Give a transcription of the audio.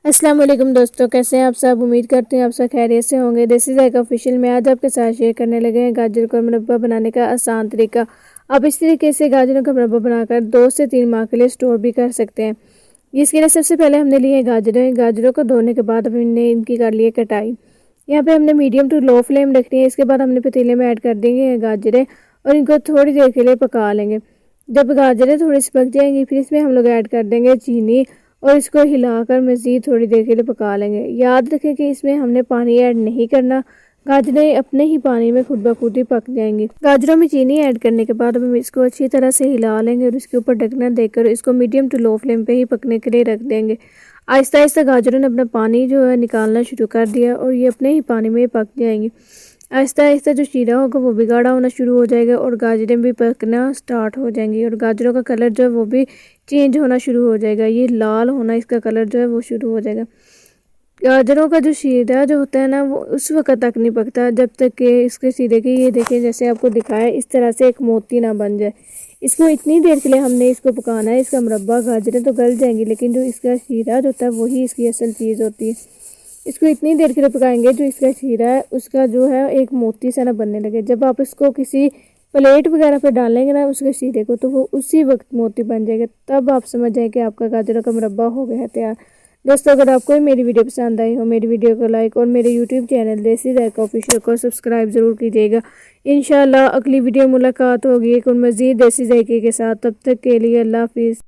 अस्सलाम वालेकुम दोस्तों, कैसे हैं आप सब। उम्मीद करते हैं आप सब खैरियत से होंगे। देसी जायका ऑफिशियल में आज आपके साथ शेयर करने लगे हैं गाजर का मुरब्बा बनाने का आसान तरीका। आप इस तरीके से गाजरों का मुरब्बा बनाकर 2 से 3 माह के लिए स्टोर भी कर सकते हैं। इसके लिए सबसे पहले हमने लिए गाजरें। गाजरों को धोने के बाद हमने इनकी कर ली कटाई। यहाँ पे हमने मीडियम टू लो फ्लेम रखनी है। इसके बाद हमने पतीले में ऐड कर देंगे गाजरें और इनको थोड़ी देर के लिए पका लेंगे। जब गाजरें थोड़ी सी पक जाएंगी फिर इसमें हम लोग ऐड कर देंगे चीनी और इसको हिलाकर मज़ीद थोड़ी देर के लिए पका लेंगे। याद रखें कि इसमें हमने पानी ऐड नहीं करना, गाजरें अपने ही पानी में खुद ब खुद ही पक जाएंगी। गाजरों में चीनी ऐड करने के बाद हम इसको अच्छी तरह से हिला लेंगे और इसके ऊपर ढकना देकर इसको मीडियम टू लो फ्लेम पे ही पकने के लिए रख देंगे। आहिस्ता आहिस्ता गाजरों ने अपना पानी जो है निकालना शुरू कर दिया और ये अपने ही पानी में पक जाएंगी। आहिस्ता आहिस्ता जो शीरा होगा वो भी गाढ़ा होना शुरू हो जाएगा और गाजरें भी पकना स्टार्ट हो जाएंगी और गाजरों का कलर जो है वो भी चेंज होना शुरू हो जाएगा। ये लाल होना इसका कलर जो है वो शुरू हो जाएगा। गाजरों का जो शीरा जो होता है ना वो उस वक्त तक नहीं पकता जब तक कि इसके शीरे की ये देखें जैसे आपको दिखाया इस तरह से एक मोती ना बन जाए। इसको इतनी देर के लिए हमने इसको पकाना है। इसका मुरब्बा गाजरें तो गल जाएंगी लेकिन जो इसका शीरा जो होता है वही इसकी असल चीज़ होती है। इसको इतनी देर के लिए पकाएंगे जो इसका शीरा है उसका जो है एक मोती सा ना बनने लगे। जब आप इसको किसी प्लेट वगैरह पे डालेंगे ना उसके शीरे को तो वो उसी वक्त मोती बन जाएगा। तब आप समझ जाए कि आपका गाजरों का मुरब्बा हो गया है तैयार। दोस्तों, अगर आपको मेरी वीडियो पसंद आई हो मेरी वीडियो को लाइक और मेरे यूट्यूब चैनल देसी जायका ऑफिशियल को सब्सक्राइब ज़रूर कीजिएगा। इंशाल्लाह अगली वीडियो मुलाकात होगी एक और मज़ीद देसी जायके के साथ। तब तक के लिए अल्लाह हाफिज़।